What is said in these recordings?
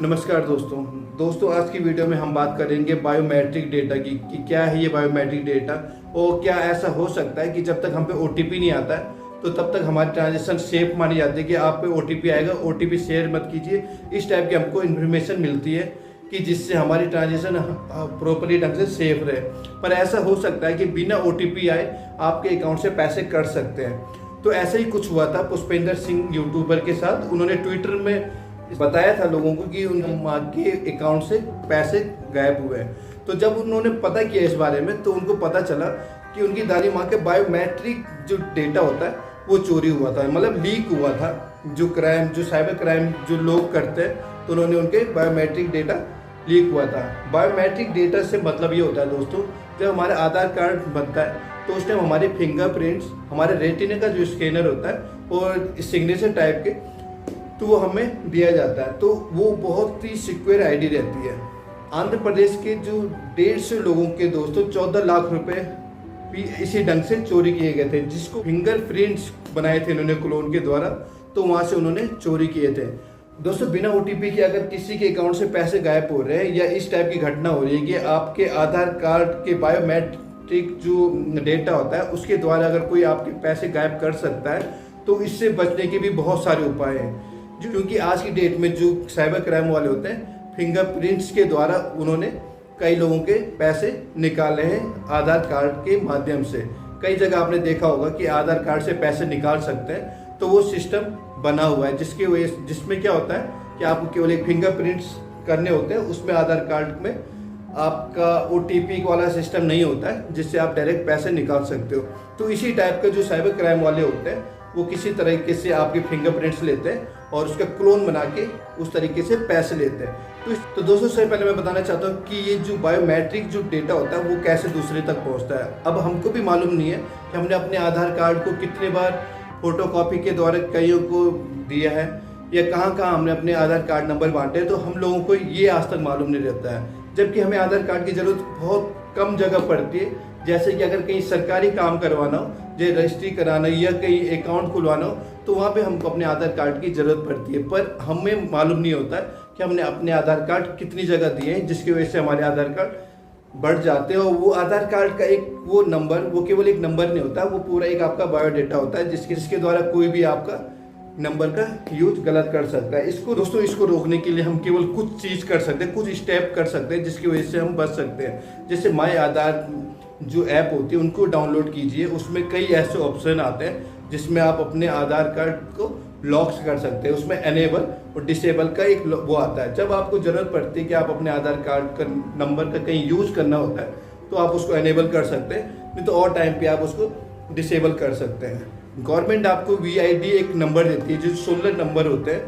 नमस्कार दोस्तों आज की वीडियो में हम बात करेंगे बायोमेट्रिक डेटा की कि क्या है ये बायोमेट्रिक डेटा और क्या ऐसा हो सकता है कि जब तक हम पे ओटीपी नहीं आता है तो तब तक हमारी ट्रांजेक्शन सेफ मानी जाती है कि आप पे ओटीपी आएगा, ओटीपी शेयर मत कीजिए। इस टाइप की हमको इन्फॉर्मेशन मिलती है कि जिससे हमारी ट्रांजेक्शन प्रॉपरली ढंग से सेफ रहे। पर ऐसा हो सकता है कि बिना ओटीपी आए आपके अकाउंट से पैसे कट सकते हैं। तो ऐसा ही कुछ हुआ था पुष्पेंद्र सिंह यूट्यूबर के साथ। उन्होंने ट्विटर में बताया था लोगों को कि उनके अकाउंट से पैसे गायब हुए हैं। तो जब उन्होंने पता किया इस बारे में तो उनको पता चला कि उनकी दादी माँ के बायोमेट्रिक जो डेटा होता है वो चोरी हुआ था, मतलब लीक हुआ था। जो साइबर क्राइम जो लोग करते हैं तो उन्होंने उनके बायोमेट्रिक डेटा लीक हुआ था। बायोमेट्रिक डेटा से मतलब ये होता है दोस्तों, जब हमारा आधार कार्ड बनता है तो उस टाइम हमारे फिंगरप्रिंट्स, हमारे रेटिना का जो स्कैनर होता है और सिग्नेचर टाइप के तो वो हमें दिया जाता है। तो वो बहुत ही सिक्योर आईडी रहती है। आंध्र प्रदेश के जो 150 लोगों के दोस्तों 14 लाख रुपए भी इसी ढंग से चोरी किए गए थे, जिसको फिंगरप्रिंट्स बनाए थे इन्होंने क्लोन के द्वारा, तो वहां से उन्होंने चोरी किए थे। दोस्तों बिना ओटीपी के अगर किसी के अकाउंट से पैसे गायब हो रहे हैं या इस टाइप की घटना हो रही है कि आपके आधार कार्ड के बायोमेट्रिक जो डेटा होता है उसके द्वारा अगर कोई आपके पैसे गायब कर सकता है, तो इससे बचने के भी बहुत सारे उपाय हैं। क्योंकि आज की डेट में जो साइबर क्राइम वाले होते हैं, फिंगरप्रिंट्स के द्वारा उन्होंने कई लोगों के पैसे निकाले हैं आधार कार्ड के माध्यम से। कई जगह आपने देखा होगा कि आधार कार्ड से पैसे निकाल सकते हैं, तो वो सिस्टम बना हुआ है जिसमें क्या होता है कि आपको केवल एक फिंगरप्रिंट्स करने होते हैं। उसमें आधार कार्ड में आपका ओटीपी वाला सिस्टम नहीं होता है जिससे आप डायरेक्ट पैसे निकाल सकते हो। तो इसी टाइप के जो साइबर क्राइम वाले होते हैं वो किसी तरीके से आपके फिंगरप्रिंट्स लेते हैं और उसका क्लोन बना के उस तरीके से पैसे लेते हैं। तो दोस्तों सबसे पहले मैं बताना चाहता हूँ कि ये जो बायोमेट्रिक जो डेटा होता है वो कैसे दूसरे तक पहुँचता है। अब हमको भी मालूम नहीं है कि हमने अपने आधार कार्ड को कितने बार फोटोकॉपी के द्वारा कईयों को दिया है या कहाँ कहाँ हमने अपने आधार कार्ड नंबर बांटे हैं, तो हम लोगों को ये आज तक मालूम नहीं रहता है। जबकि हमें आधार कार्ड की ज़रूरत बहुत कम जगह पड़ती है, जैसे कि अगर कहीं सरकारी काम करवाना हो, जैसे रजिस्ट्री कराना या कहीं अकाउंट खुलवाना हो, तो वहाँ पे हमको अपने आधार कार्ड की ज़रूरत पड़ती है। पर हमें मालूम नहीं होता है कि हमने अपने आधार कार्ड कितनी जगह दिए हैं, जिसकी वजह से हमारे आधार कार्ड बढ़ जाते हैं। और वो आधार कार्ड का एक वो नंबर, वो केवल एक नंबर नहीं होता, वो पूरा एक आपका बायोडेटा होता है जिसके द्वारा कोई भी आपका नंबर का यूज गलत कर सकता है। इसको रोकने के लिए हम केवल कुछ चीज़ कर सकते हैं, कुछ स्टेप कर सकते हैं जिसकी वजह से हम बच सकते हैं। जैसे माई आधार जो ऐप होती है उनको डाउनलोड कीजिए। उसमें कई ऐसे ऑप्शन आते हैं जिसमें आप अपने आधार कार्ड को लॉक्स कर सकते हैं। उसमें एनेबल और डिसेबल का एक वो आता है। जब आपको ज़रूरत पड़ती है कि आप अपने आधार कार्ड का नंबर का कहीं यूज़ करना होता है तो आप उसको एनेबल कर सकते हैं, नहीं तो और टाइम पे आप उसको डिसेबल कर सकते हैं। गवर्नमेंट आपको VID एक नंबर देती है जो 16 नंबर होते हैं।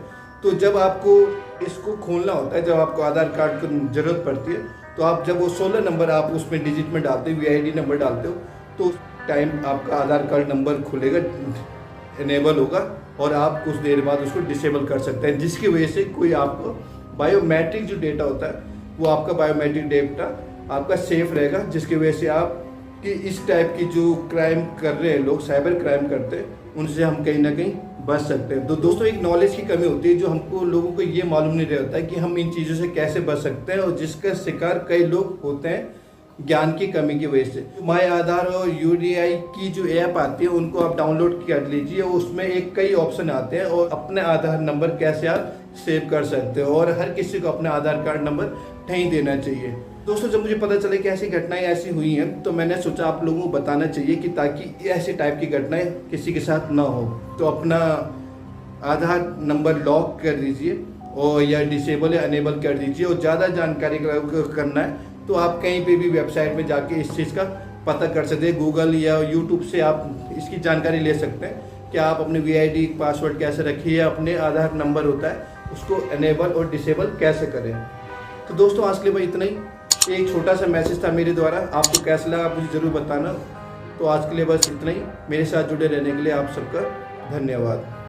तो जब आपको इसको खोलना होता है, जब आपको आधार कार्ड की ज़रूरत पड़ती है, तो आप जब वो 16 नंबर आप उसमें डिजिट में डालते हो, VID नंबर डालते हो, तो टाइम आपका आधार कार्ड नंबर खुलेगा, इनेबल होगा और आप कुछ देर बाद उसको डिसेबल कर सकते हैं, जिसकी वजह से कोई आपको बायोमेट्रिक जो डेटा होता है वो आपका बायोमेट्रिक डेटा आपका सेफ रहेगा, जिसकी वजह से आप कि इस टाइप की जो क्राइम कर रहे हैं लोग, साइबर क्राइम करते हैं, उनसे हम कहीं ना कहीं बच सकते हैं। तो दोस्तों एक नॉलेज की कमी होती है जो हमको लोगों को ये मालूम नहीं रहता है कि हम इन चीज़ों से कैसे बच सकते हैं, और जिसका शिकार कई लोग होते हैं ज्ञान की कमी की वजह से। माई आधार और UDI की जो ऐप आती है उनको आप डाउनलोड कर लीजिए। उसमें एक कई ऑप्शन आते हैं और अपने आधार नंबर कैसे आप सेव कर सकते हो, और हर किसी को अपना आधार कार्ड नंबर नहीं देना चाहिए। दोस्तों जब मुझे पता चला कि ऐसी घटनाएं ऐसी हुई हैं तो मैंने सोचा आप लोगों को बताना चाहिए कि ताकि ऐसे टाइप की घटनाएं किसी के साथ ना हो। तो अपना आधार नंबर लॉक कर दीजिए और या डिसेबल या अनेबल कर दीजिए। और ज़्यादा जानकारी करना है तो आप कहीं पे भी वेबसाइट में जाके इस चीज़ का पता कर सकते हैं। गूगल या यूट्यूब से आप इसकी जानकारी ले सकते हैं कि आप अपने VID पासवर्ड कैसे रखिए, अपने आधार नंबर होता है उसको अनेबल और डिसेबल कैसे करें। तो दोस्तों आज के लिए भाई इतना ही, एक छोटा सा मैसेज था मेरे द्वारा। आपको कैसा लगा आप मुझे ज़रूर बताना। तो आज के लिए बस इतना ही। मेरे साथ जुड़े रहने के लिए आप सबका धन्यवाद।